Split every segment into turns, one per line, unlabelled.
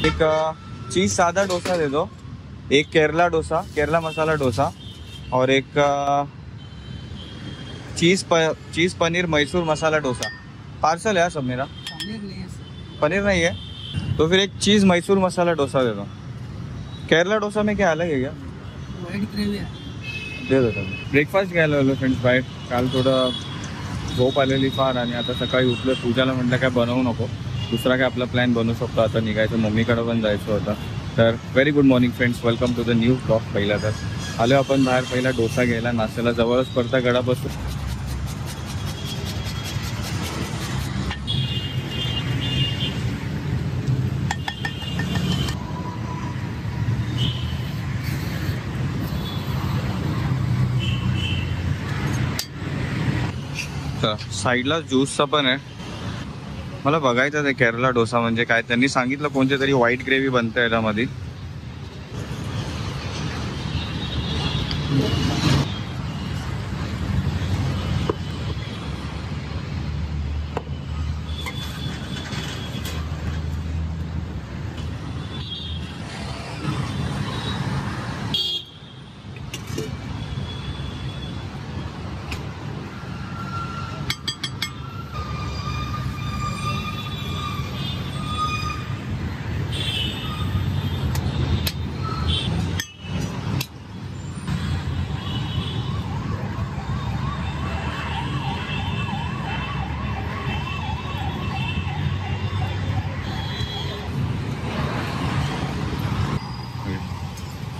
एक चीज़ सादा डोसा दे दो, एक केरला मसाला डोसा और एक चीज़ पनीर मैसूर मसाला डोसा। पार्सल है सब मेरा। पनीर नहीं है तो फिर एक चीज़ मैसूर मसाला डोसा दे दो। केरला डोसा में क्या अलग है क्या?
वाईट ग्रेव्ही
दे दो. ब्रेकफास्ट घ्यायला आलो फ्रेंड्स बाहेर. काल थोडं झोप आलेली फार आणि आता सकाळी उठलं. पूजाला म्हटलं काय बनवू नको, दुसरा काय आपला प्लॅन बनवू शकतो. आता निघायचं, मम्मीकडे पण जायचं होतं. तर very good morning friends, welcome to the new blog. पहिला तर आलो आपण बाहेर, पहिला डोसा घ्यायला. नाश्त्याला जवळच पडता गडापासून. साईडला ज्यूसचा पण आहे. मला बघायचं आहे केरला डोसा म्हणजे काय. त्यांनी सांगितलं कोणते तरी व्हाईट ग्रेव्ही बनते याच्यामध्ये.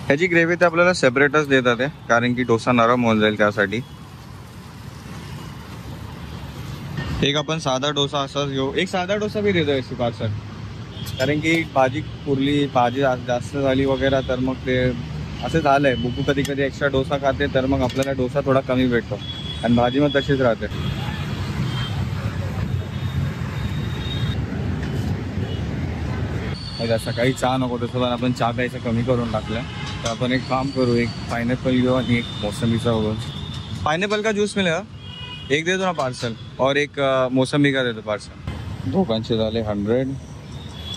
ह्याची ग्रेव्ही तर आपल्याला सेपरेटच देतात आहे, कारण की डोसा नरम होऊन जाईल त्यासाठी. एक आपण साधा डोसा असाच घेऊ. एक साधा डोसा भी देतो याची पार्सल, कारण की भाजी पुरली, भाजी जास्त झाली वगैरे तर मग ते असं झालंय. बुकू कधी कधी एक्स्ट्रा डोसा खाते तर मग आपल्याला डोसा थोडा कमी भेटतो आणि भाजी मग तशीच राहते. सकाळी चहा नको, तसं पण आपण चहा प्यायचं कमी करून टाकलं. तर आपण एक काम करू, एक पाइनएप्पल घेऊ आणि एक मौसमीचा होऊ. पाइनएप्पल का जूस मिलेगा, एक दे दो ना पार्सल, और एक मौसमी का दे दो पार्सल. दोघांचे झाले 100.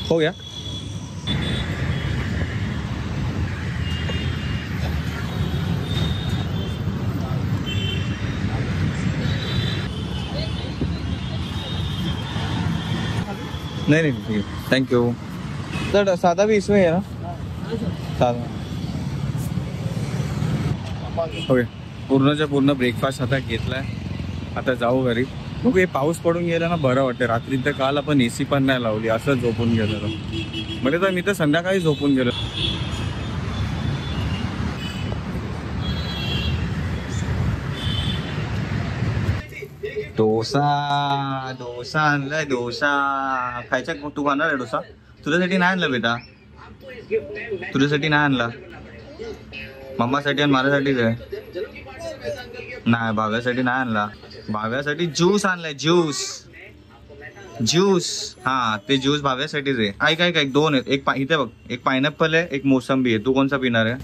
हो गया. नहीं नहीं ठीक है, थँक्यू. तर साधा भी इसमें है ना, साधा. ओके, पूर्णच्या पूर्ण ब्रेकफास्ट आता घेतलाय. आता जाऊ घरी. बघू, हे पाऊस पडून गेला ना बरं वाटतं. रात्री तर काल आपण AC पण नाही लावली, असं झोपून गेलो. म्हणजे तर मी तर संध्याकाळी झोपून गेलो. डोसा डोसा आणलाय. डोसा खायचा. तू खाणार आहे डोसा? तुझ्यासाठी नाही आणला बेटा, तुझ्यासाठी नाही आणला. मम्मासाठी आणि माझ्यासाठीच आहे. नाही, भाव्यासाठी नाही आणला. भाव्यासाठी ज्यूस आणलाय. ज्यूस हा, ते ज्यूस भाव्यासाठीच आहे. ऐक ऐक ऐक, दोन आहेत. एक इथे बघ, एक पाइनएप्पल आहे, एक मोसंबी आहे. तू कोणसा पिणार आहे?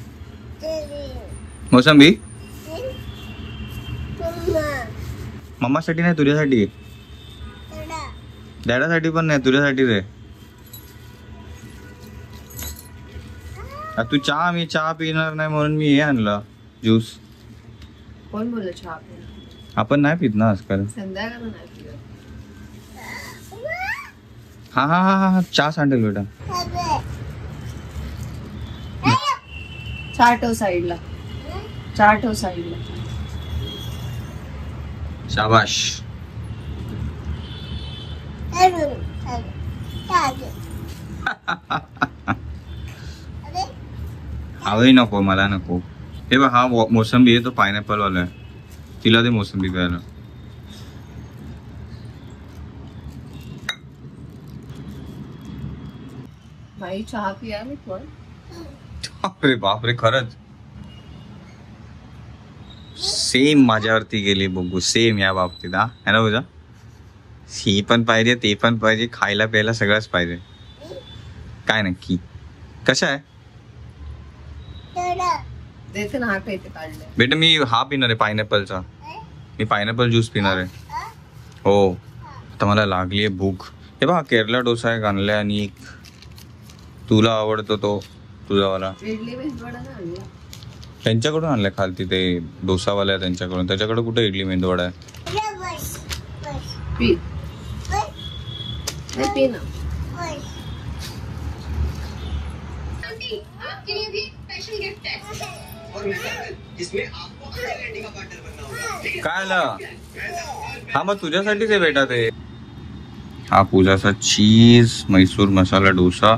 मोसंबी. मम्मासाठी नाही, तुझ्यासाठी. डॅडासाठी पण नाही, तुझ्यासाठीच आहे. तू चहा, मी चहा पिणार नाही म्हणून मी हे आणलं, ज्यूस.
कोण बोललं चहा?
आपण नाही पित ना आजकाल. हा हा हा हा, चहा सांडेल बेटा.
चहा ठेव साईडला, चहा ठेव साईडला.
शाबाश. आवही नको, मला नको. हे बघ, हा मोसंबी आहे, तो पाइनएप्पल वाला आहे. तिला दे मोसंबी प्यायला.
भाई चहा पिया मी पण.
अरे बापरे, खरंच सेम माझ्यावरती गेली बघू. सेम या बाबतीत. हा है ना तुझा? ही पण पाहिजे, ते पण पाहिजे, खायला प्यायला सगळंच पाहिजे. काय नक्की कशा आहे बेटा? मी हा पिणार आहे पाइनएप्पलचा. मी पाइनएप्पल ज्यूस पिणार आहे. हो, आता मला लागली आहे भूक. हे बघा, केरला डोसा एक आणलाय आणि एक तुला आवडतो तो तुझावाला.
इडली मेंदूवडा नाही आणला.
त्यांच्याकडून आणलाय खालती ते डोसावाला आहे त्यांच्याकडून. त्याच्याकडे कुठे इडली मेंदूवडा आहे.
पी पी ना.
काय आलं? हा मग तुझ्यासाठीच आहे बेटा ते. हा पूजाचा चीज मैसूर मसाला डोसा.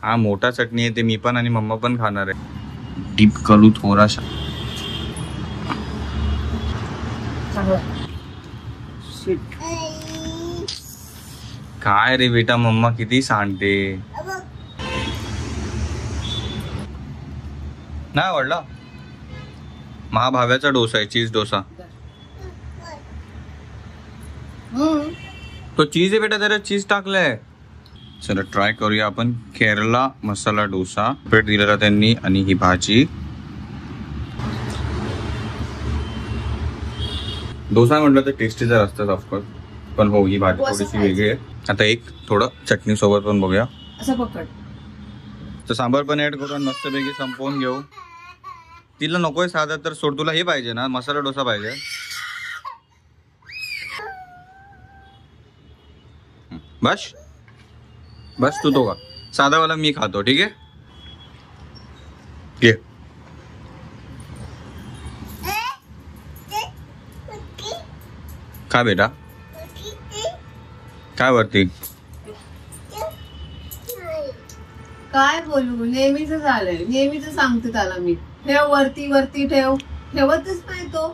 हा मोठा चटणी आहे ते मी पण आणि मम्मा पण खाणार आहे. डीप करू थोडासा. काय रे बेटा मम्मा किती सांगते. नाही आवडला. महाभाव्याचा डोसा आहे चीज डोसा. तो चीज आहे बेटा त्याला चीज टाकलंय. चला ट्राय करूया आपण केरला मसाला डोसा. प्लेट दिलेला त्यांनी आणि ही भाजी. डोसा म्हटलं तर टेस्टी जर असतात ऑफकोर्स पण हो ही भाजी थोडीशी वेगळी आहे. आता एक थोडं चटणी सोबत पण बघूया.
असं पकड.
तर सांबार पण ऍड करून मस्तपैकी संपवून घेऊ. तिला नकोय साधा तर सोड. तुला हे पाहिजे ना मसाला डोसा पाहिजे. बस बस तू तो का साधावाला मी खातो ठीक आहे. घे. काय बेटा काय वरती
काय बोलू नेहमीच झालंय. नेहमीच सांगते त्याला मी ठेव वरती वरती ठेव. ठेवतच नाही तो.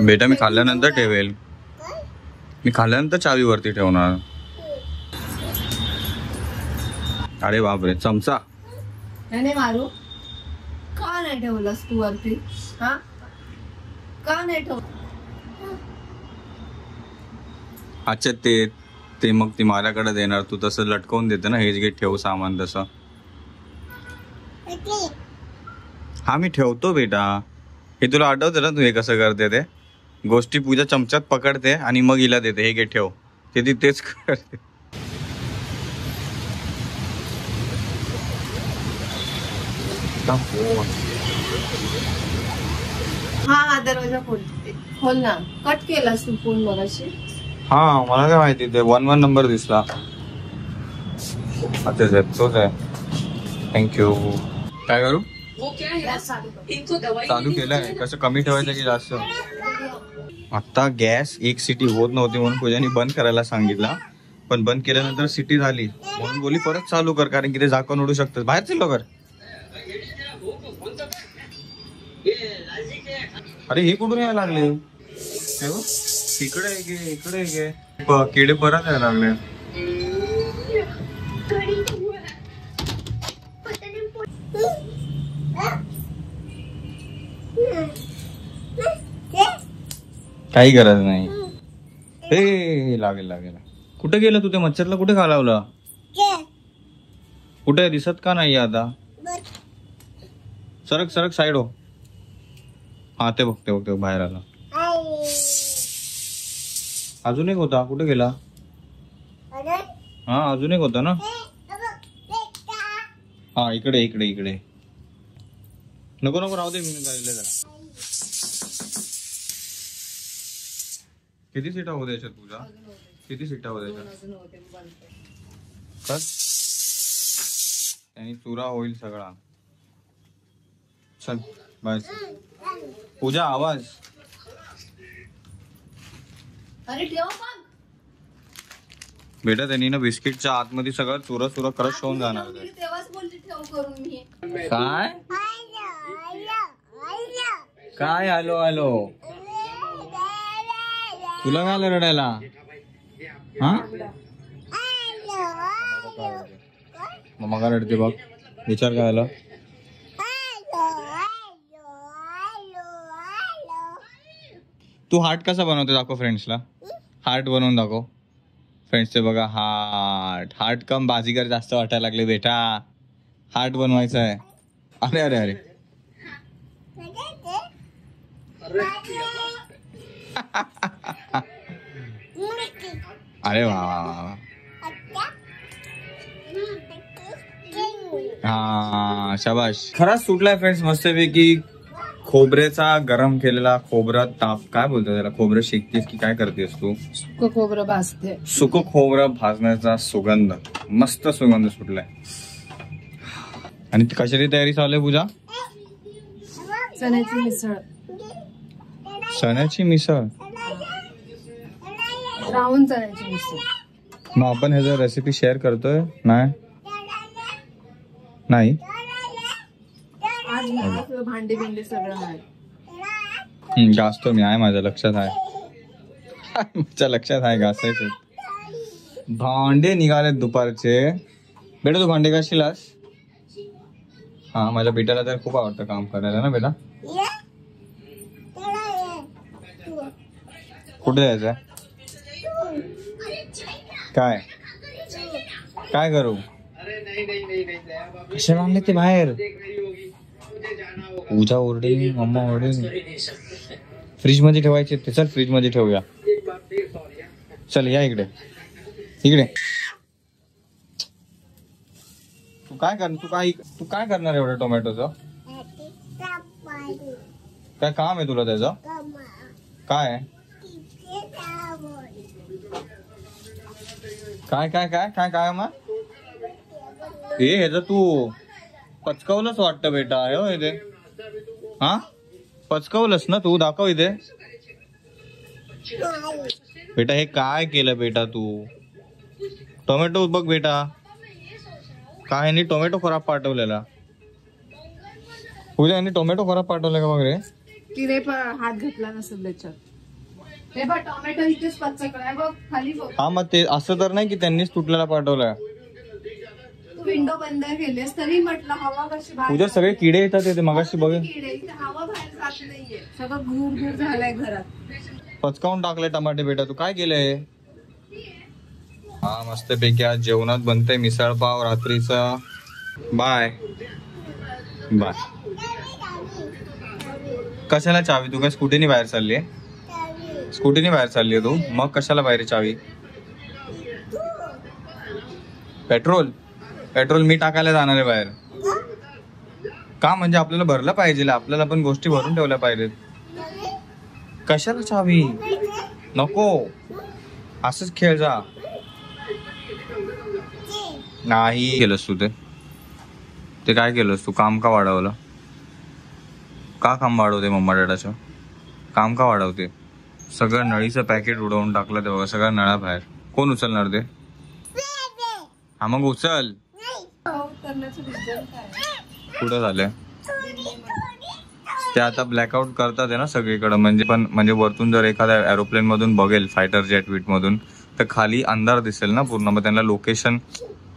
बेटा मी खाल्ल्यानंतर ठेवेल. मी खाल्ल्यानंतर चावी वरती ठेवणार. अरे बापरे चमचा.
नाही मारू. का नाही ठेवलंस तू वरती. हा का नाही ठेव.
अच्छा ते मग ती माझ्याकडे देणार. तू तसं लटकवून देते ना हेच घे ठेव सामान तसं. हा मी ठेवतो बेटा. हे तुला आठवतं ना तू हे कसं करते ते गोष्टी. पूजा चमच्यात पकडते आणि मग हिला देते हे घे ठेव. ते ती तेच करते.
हा दरवाजा खोल ना. कट केलास तू फोन मगाशी.
हा मला काय माहिती ते 11 नंबर दिसला. आता तोच आहे. थँक्यू. काय करू चालू केलंय. कसं कमी ठेवायचं की जास्त. आता गॅस एक सिटी होत नव्हती म्हणून पूजाने बंद करायला सांगितला. पण बंद केल्यानंतर सिटी झाली म्हणून बोली परत चालू कर कारण की ते झाकण उडू शकतं. बाहेर चाललो कर. अरे हे कुठून यायला लागले. इकडे आहे गे इकडे आहे गे. किडे परत यायला लागले. काही गरज नाही. हे लागेल लागेल. कुठे गेलं तू ते मच्छरला कुठे घालावलं. कुठे दिसत का नाही आता. सरक सरक साईड हो. हा ते बघते बाहेर आला. अजून एक होता कुठे गेला. हा अजून एक होता ना. हा इकडे इकडे इकडे. नको नको राहू दे मी जायला जरा. किती सीटा होत्या याच्यात तुझ्या. किती सीटा होत्या याच्यात. त्यांनी चुरा होईल सगळा. चल बाय. पूजा आवाज.
अरे ठेव
बेटा त्यांनी ना बिस्किटच्या आतमध्ये सगळं चुरा चुरा क्रश होऊन जाणार.
तेव्हाच बोलते ठेव करून मी.
काय काय आलो आलो. तुला काय आलं रडायला. हा मग रडते बघ. विचार काय आलं. तू हार्ट कसा बनवते दाखव फ्रेंड्सला. हार्ट बनवून दाखव फ्रेंड्सचे. बघा हार्ट. हार्ट कम बाजीगर जास्त वाटायला लागले बेटा. हार्ट बनवायचा आहे. अरे अरे अरे अरे वा वा वा. हा शाबाश. खराच सुटलाय फ्रेंड्स मस्तपैकी. खोबऱ्याचा गरम केलेला खोबरं ताप काय बोलतो त्याला, खोबरं शेकतेस की काय करतेस तू?
सुकं खोबरं भाजते.
सुकं खोबरं भाजण्याचा सुगंध, मस्त सुगंध सुटलाय. आणि कशाची तयारी चालू आहे पूजा?
चण्याची मिसळ.
चण्याची मिसळ.
राहून चण्याची मिसळ.
मग आपण ह्याचा रेसिपी शेअर करतोय? नाही नाही.
आज भांडी बिंडी सगळं आहे.
घासतो मी, आहे माझ्या लक्षात आहे. माझ्या लक्षात आहे घासायचे. भांडे निघाले दुपारचे. बेटा तू भांडे घासशीलास? हा माझ्या बेटाला तर खूप आवडतं काम करायला ना बेटा. कुठे जायचंय? काय काय करू? कशाला आणले ते बाहेर? पूजा ओरडे, मम्मा ओरडे. फ्रीज मध्ये ठेवायचे ते. चल फ्रीज मध्ये ठेवूया. चल या इकडे इकडे. तू काय करणार एवढं टोमॅटोचं? काय काम आहे तुला त्याचं? काय काय काय काय काय काय मग हे ह्याचं तू पचकवलंच वाटतं बेटा. हो इथे. हा पचकवलंस ना तू? दाखव इथे. बेटा हे काय केलं बेटा तू? टोमॅटो बघ बेटा. काय यांनी टोमॅटो खराब पाठवलेला? पूजा यांनी टोमॅटो खराब पाठवला का बघ रे?
तिने हात घातला नसेल त्याच्यात. हे बघ टोमॅटो इथेच पचकलाय बघ खाली बघ.
हा मग ते असं तर नाही की त्यांनीच तुटलेला पाठवलाय.
विंडो बंद केलीस तरी म्हटलं हवा कशी बाहेर.
पूजा सगळे किडे येतात ते मगाशी बघ.
हवा बाहेर जात नाहीये. सगळं घूर घूर झालंय घरात.
पचकावून टाकले टमाटे बेटा. तू काय केलंय? हा मस्त पैकी आज जेवणात बनते मिसळ पाव रात्रीचा. Bye bye. कशाला चावी? तू काय स्कूटीने बाहेर चालली आहे? स्कूटीने बाहेर चालली आहे तू? मग कशाला बाहेर चावी? पेट्रोल मी टाकायला जाणार आहे बाहेर. का म्हणजे आपल्याला भरलं पाहिजे, आपल्याला पण गोष्टी भरून ठेवल्या पाहिजेत. कशाला चावी? नको असंच खेळ जा. नाही केलंस तू ते काय केलंस तू? काम का वाढवलं? का काम वाढवते मम्मा डॅडाचं? काम का वाढवते? सगळं नळीचं पॅकेट उडवून टाकलं ते बघा. सगळ्या नळा बाहेर. कोण उचलणार ते? हा मग उचल. कुठं झालंय ते? आता ब्लॅकआउट करतात आहे ना सगळीकडे. म्हणजे वरतून जर एखाद्या एरोप्लेन मधून बघेल, फायटर जेट वीट मधून, तर खाली अंधार दिसेल ना पूर्ण. मग त्यांना लोकेशन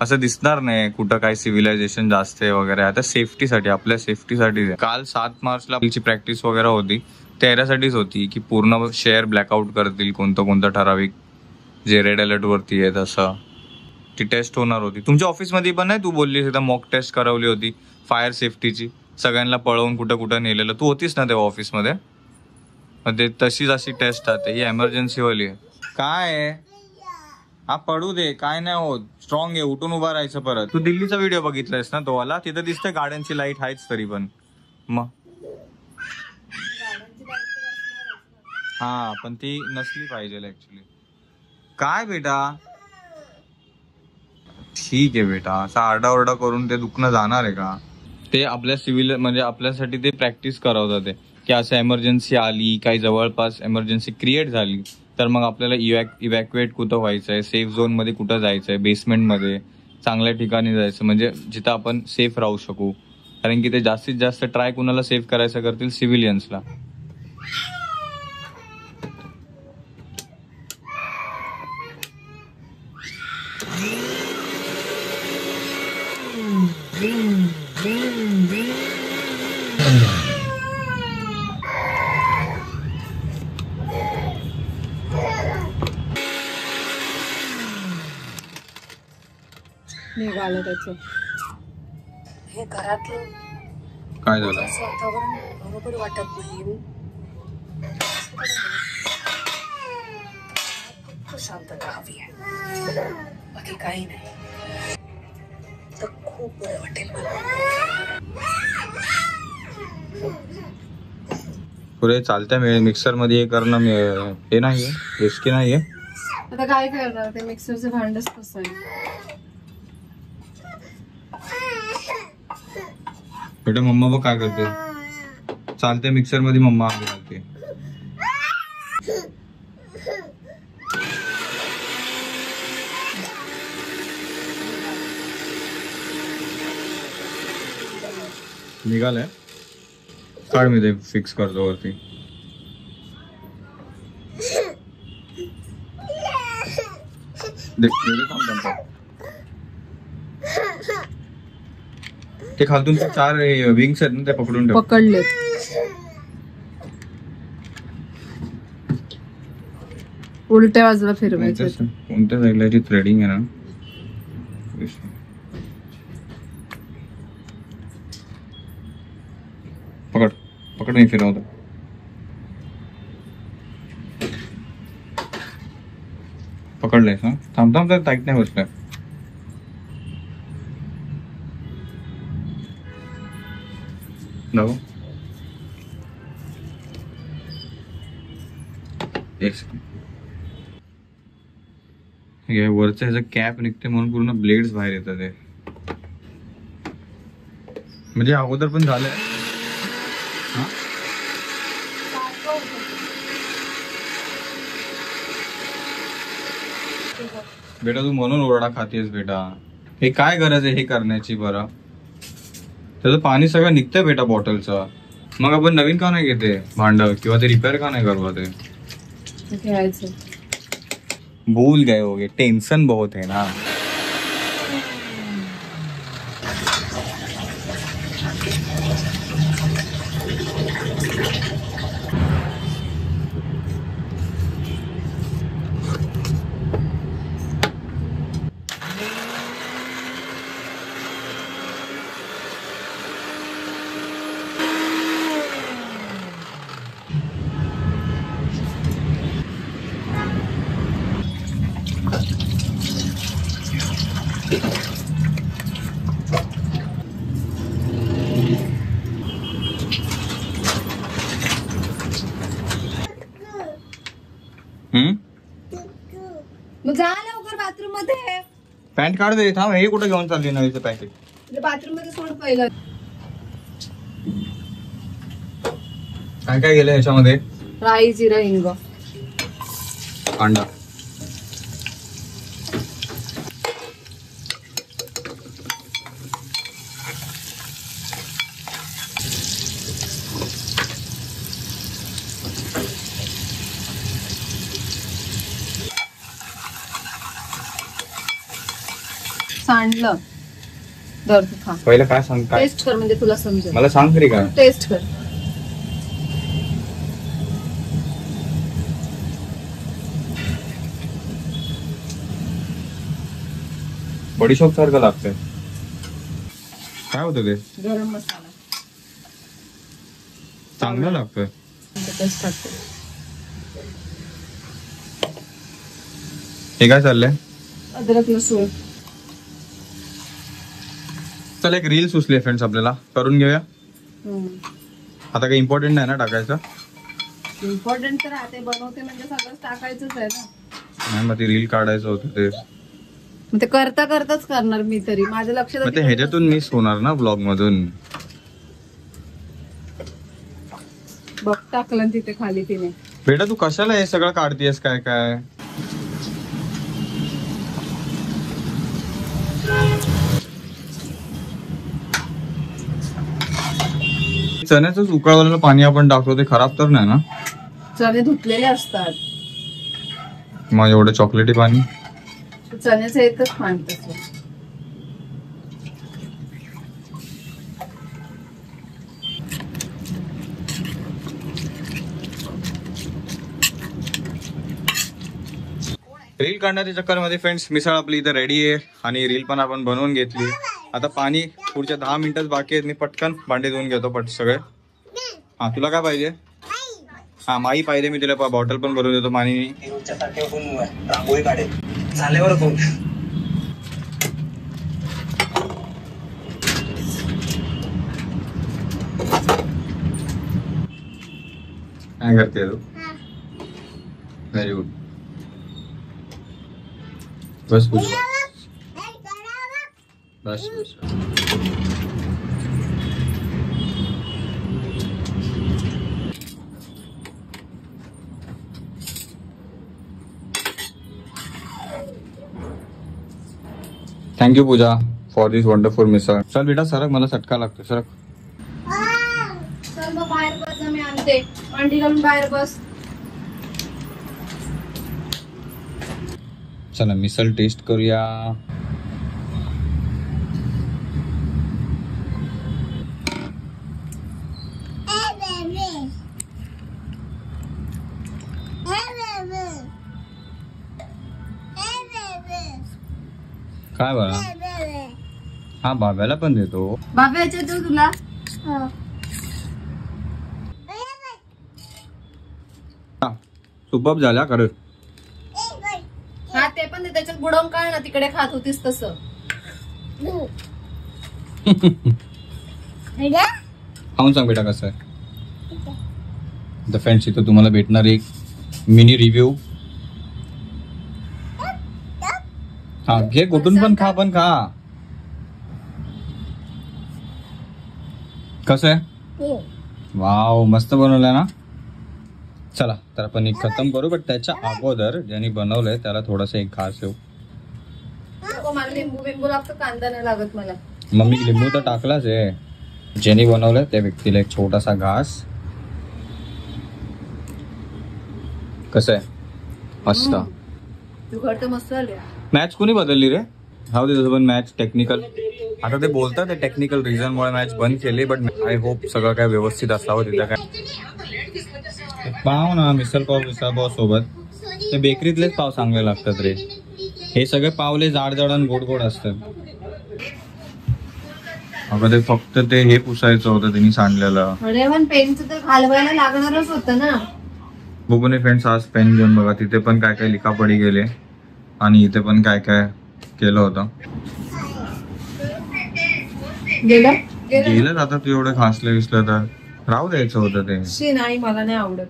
असं दिसणार नाही कुठं काय सिव्हिलायझेशन जास्त आहे वगैरे. आता सेफ्टीसाठी, आपल्या सेफ्टीसाठी. काल 7 मार्चला प्रॅक्टिस वगैरे होती, त्याच्यासाठीच होती की पूर्ण शहर ब्लॅकआउट करतील कोणतं ठराविक जे रेड अलर्ट वरती आहे तसं. ती टेस्ट होणार होती. तुमच्या ऑफिसमध्ये पण नाही तू बोललीस एकदा मॉक टेस्ट करवली होती फायर सेफ्टीची. सगळ्यांना पळवून कुठं नेलेलं. तू होतीस ना तेव्हा ऑफिसमध्ये? ते तशीच अशी टेस्ट आहे. ही एमर्जन्सी वाली आहे. काय हा पडू दे, काय नाही होत. स्ट्रॉंग आहे, उठून उभा राहायचं परत. तू दिल्लीचा व्हिडिओ बघितलायस ना तो वाला? तिथं दिसतंय गाड्यांची लाईट आहेच तरी पण. मग हा पण ती नसली पाहिजे ऍक्च्युली. काय बेटा? ठीक आहे बेटा. असा आरडाओरडा करून ते दुखणं जाणार आहे का? ते आपल्या सिव्हिल म्हणजे आपल्यासाठी ते प्रॅक्टिस करवतात ते की असं एमर्जन्सी आली, काही जवळपास एमर्जन्सी क्रिएट झाली तर मग आपल्याला इव्हॅक्युएट कुठं व्हायचंय, सेफ झोन मध्ये कुठं जायचंय, बेसमेंटमध्ये चांगल्या ठिकाणी जायचं म्हणजे जिथं आपण सेफ राहू शकू. कारण की ते जास्तीत जास्त ट्राय कुणाला सेफ करायचं करतील? सिव्हिलियन्सला.
निघालं त्याचं. हे घरातलं
काय झालं?
वातावरण बरोबर वाटत नाही.
फक्त शांतता हवी आहे, बाकी काही नाही. तर खूप बरं वाटेल मला.
पुरे चालत्या मिक्सर मध्ये हे करणं हे नाहीये, रिस्की नाहीये.
आता काय करणार, ते मिक्सरचं भांडच कसं आहे.
बेटा मम्मा बघ काय करते, चालत्या मिक्सर मध्ये मम्मा आगी घालते. निघालाय, काढ मी ते फिक्स करतो वरती. ते खालतून 4 विंग्स आहेत ना, ते पकडून ठेव.
पकडले उलट्या बाजूला फिरवायचं.
कोणत्या साईडला जी थ्रेडिंग आहे ना, पकड पकड, नाही फिरवत. पकडलंयस ना, थांब थांब, तर टाईट नाही बसलाय. जाऊ वरचं ह्याचं कॅप निघते म्हणून पूर्ण ब्लेड्स बाहेर येतात. ते म्हणजे अगोदर पण झालंय. बेटा तू म्हणून ओरडा खातेस बेटा, हे काय गरज आहे हे करण्याची. बरं त्याचं पाणी सगळं निघतंय बेटा बॉटलचं, मग आपण नवीन का नाही घेते भांड, किंवा ते रिपेअर का नाही करवा. ते
घ्यायचं.
भूल गए होगे, टेंशन बहुत है ना.
मग जा लवकर बाथरूम मध्ये.
पॅन्ट काढ दे. थांब, हे कुठे घेऊन चालली नवीचं पॅकेट.
बाथरूम मध्ये सोड पहिलं.
काय काय गेलं ह्याच्यामध्ये?
राई, जिरा, हिंग,
अंडा.
सांडलं. दर तू खा.
पहिलं काय सांग, काय
टेस्ट कर म्हणजे तुला समजेल.
मला सांग तरी काय.
टेस्ट कर.
बडीशॉप सारखं लागतंय. काय होतं ते?
गरम मसाला
चांगलं लागतंय.
टेस्ट करते.
हे काय चाललंय?
अद्रक लसूण.
चल एक रील सुचली फ्रेंड्स, आपल्याला करून घेऊया. आता काही इम्पॉर्टंट नाही ना टाकायचं?
इम्पॉर्टंट तर राहते, बनवते म्हणजे सगळंच टाकायचंच आहे ना.
नाही मग ती रील काढायचं होतं ते.
मग ते करता करताच करणार मी तरी, माझ्या लक्षात.
मग ते ह्याच्यातून मिस होणार ना ब्लॉग मधून.
बघ टाकलं तिथे खाली तिने.
बेटा तू कशाला हे सगळं काढतेस काय काय? चण्याचंच उकळवलेलं पाणी आपण टाकतो, ते खराब तर नाही ना?
चणे धुतलेले असतात.
मग एवढं चॉकलेटी पाणी?
चण्याचं एकच पाणी तसं.
रील काढण्याच्या चक्करमध्ये फ्रेंड्स मिसळ आपली इथं रेडी आहे आणि रील पण आपण बनवून घेतली. आता पाणी पुढच्या 10 मिनिटच बाकी आहेत. मी पटकन भांडे धुवून घेतो सगळे. हा तुला काय पाहिजे? हा माई पाहिजे, मी तिला बॉटल पण भरून देतो पाणी.
रोजच्या सारखे उठून रांगोळी काढेल झाल्यावर कोण.
काय करते तू? Very good. बस बस बस बस. Thank you Pooja for this wonderful misal. चल बेटा सरक, मला चटका लागतो, सरक.
चल मग बाहेर बस, मी आणते. अंडी घालून बाहेर बस.
चला मिसळ टेस्ट करूया. काय बघा, हा बाब्याला पण देतो.
बाबा याच्यात देऊ तुला.
सुपअप झाल्या खरं.
हा ते पण दे, त्याच्यात बुडवून काढ ना, तिकडे खात होतीस तसं.
खाऊन सांग बेटा कसं आहे. द फ्रेंड्स, इथं तुम्हाला भेटणार एक मिनी रिव्ह्यू. हा घे, कुठून पण खा, पण खा. कसं आहे? वाव, मस्त बनवलंय ना. चला तर आपण एक खतम करू, बट त्याच्या अगोदर ज्यांनी बनवलंय त्याला थोडस एक घास येऊ.
मला लिंबू बिंबू लागतं, कांदा नाही लागत मला.
मम्मी लिंबू तर टाकलाच आहे. ज्यांनी बनवलंय त्या व्यक्तीला एक छोटासा घास. कसं आहे? मस्त.
तू घरचं मस्त आले.
मॅच कोणी बदलली रे? हाऊ दे, पण मॅच टेक्निकल. आता ते बोलतात ते टेक्निकल रिझन मुळे मॅच बंद केली, बट आय होप सगळं काय व्यवस्थित असावं तिथं. काय पाव ना, मिसळ पाव सोबत ते बेकरीतलेच पाव चांगले लागतात रे. हे सगळे पावले जाड जाड आणि गोड गोड असतात. अगं ते फक्त ते हे पुसायचं होतं त्यांनी सांडलेलं.
अरे पण पेनचं तर घालवायला लागणारच होतं ना.
बघून फ्रेंड्स आज पेन घेऊन बघा, तिथे पण काय काय लिखापडी गेले आणि इथे पण काय काय केलं होतं. गेलं आता. तू एवढं खासलं विसलं तर राहू द्यायचं होतं ते.
नाही, मला नाही आवडत.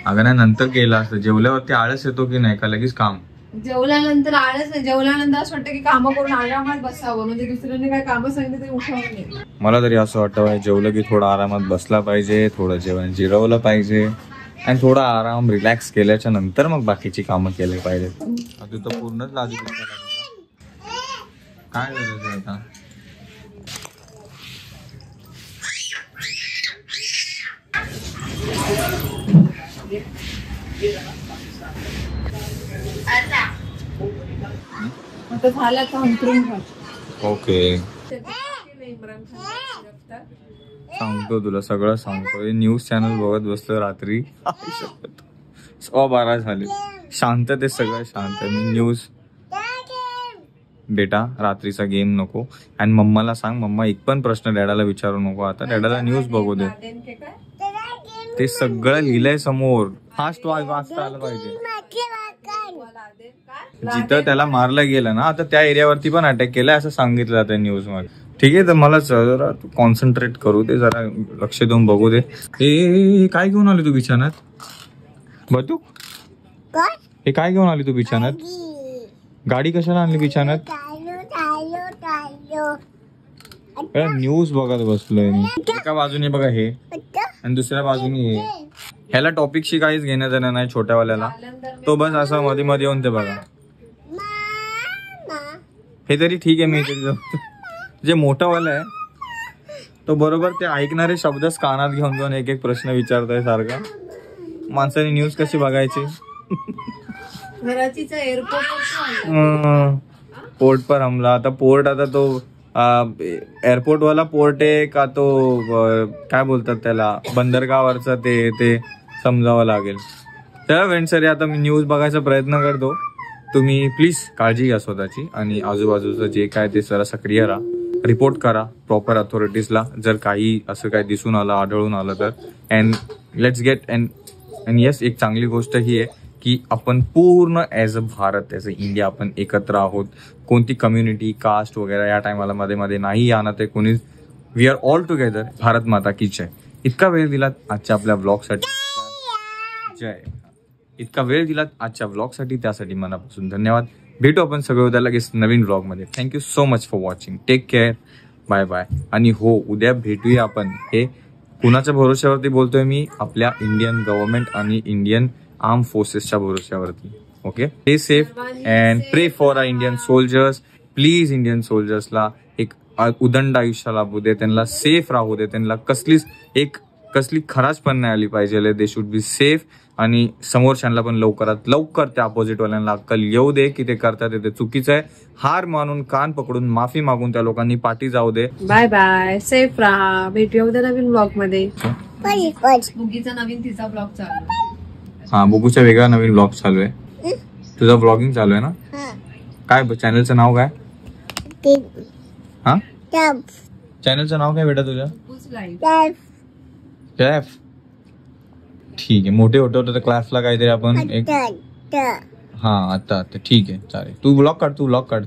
अगं नाही, नंतर गेला असतं. जेवल्यावरती आळस येतो की नाही का लगेच काम.
जेवल्यानंतर आळस नाही, जेवल्यानंतर असं वाटतं की कामं करून आरामात बसावं, म्हणजे दुसऱ्याने काय कामं सांगितलं ते उठावं नाही.
मला तरी असं वाटतं जेवलं की थोडं आरामात बसला पाहिजे, थोडं जेवण जिरवलं पाहिजे आणि थोडा आराम रिलॅक्स केल्याच्या नंतर मग बाकीची कामं केली पाहिजेत. आता तर पूर्णच लाजू काय करायचं आता.
आता झालं तर अंतरून खा.
ओके, सांगतो तुला सगळं सांगतो. न्यूज चॅनल बघत बसलो रात्री, 12:15 झाले. शांत, ते सगळं शांत. मी न्यूज बेटा रात्रीचा गेम नको. आणि मम्माला सांग, मम्मा एक पण प्रश्न डॅडाला विचारू नको आता, डॅडाला न्यूज बघू दे. ते सगळं लिहिलंय समोर, फास्ट वाचता आलं पाहिजे. जिथं त्याला मारलं गेलं ना, आता त्या एरियावरती पण अटॅक केलाय असं सांगितलं जातं न्यूज मध्ये. ठीक आहे, तर मला जरा कॉन्सन्ट्रेट करू दे, जरा लक्ष देऊन बघू दे. हे काय घेऊन आली तू बिछाण्यात? बतू हे काय घेऊन आली तू बिछाण्यात? गाडी कशाला आणली बिछाण्यात? न्यूज बघत बसलोय मी. एका बाजूने बघा हे आणि दुसऱ्या बाजूने हे. ह्याला टॉपिकशी काहीच घेणं देणं नाही छोट्यावाल्याला. तो बस असं मध्ये मध्ये येऊन ते बघा. हे तरी ठीक आहे, मी जे मोठावाला आहे तो बरोबर ते ऐकणारे शब्दच कानात घेऊन जाऊन एक एक प्रश्न विचारतोय सारखा. माणसाने न्यूज कशी बघायची? पोर्ट पर हमला. आता पोर्ट, आता तो एअरपोर्ट वाला पोर्ट आहे का तो काय बोलतात त्याला, बंदरगावरचा ते समजावं लागेल. तर फ्रेंड्स, आता मी न्यूज बघायचा प्रयत्न करतो. तुम्ही प्लीज काळजी घ्या स्वतःची आणि आजूबाजूचं जे काय ते जरा सक्रिय राहा. रिपोर्ट करा प्रॉपर अथॉरिटीजला जर काही असं काही दिसून आलं आढळून आलं तर. And let's get and yes, एक चांगली गोष्ट ही आहे की आपण पूर्ण as a Bharat, as a India आपण एकत्र आहोत. कोणती कम्युनिटी, कास्ट वगैरे या टायमाला मध्ये नाही आणत आहे कोणी. We are all together. Bharat Mata की जय. इतका वेळ दिलात आजच्या आपल्या ब्लॉगसाठी, जय. इतका वेळ दिलात आजच्या ब्लॉगसाठी, त्यासाठी मनापासून धन्यवाद. भेटू आपण सगळे उद्या लगेच नवीन ब्लॉगमध्ये. Thank you so much for watching. Take care. Bye bye. आणि हो, उद्या भेटूया आपण. हे कुणाच्या भरोश्यावरती बोलतोय मी? आपल्या इंडियन गव्हर्नमेंट आणि इंडियन आर्म फोर्सेसच्या भरोश्यावरती. Okay, stay safe and pray for our Indian soldiers. Please Indian सोल्जर्सला एक उदंड आयुष्य लाभू दे, त्यांना सेफ राहू दे, त्यांना कसली खराच पण नाही आली पाहिजे. They should be safe. आणि समोरच्यांना पण लवकरात लवकर त्या अपोजिटवाल्यांना अक्कल येऊ दे की ते करतात ते चुकीचं आहे. हार मानून, कान पकडून, माफी मागून त्या लोकांनी पाठी जाऊ दे.
Bye bye. सेफ राहा. भेटूया उद्या नवीन ब्लॉग मध्ये. मुगीचा नवीन तिचा ब्लॉग चालू आहे.
हा, बुगूचा वेगळा नवीन ब्लॉग चालू आहे. तुझा ब्लॉगिंग चालू आहे ना? काय चॅनलचं नाव काय? हा, चॅनलचं नाव काय बेटा तुझ्या? क्लॅफ. ठीक आहे, मोठे होतो तर क्लासला काहीतरी आपण एक. हा, आता ठीक आहे, चालेल. तू ब्लॉग काढ.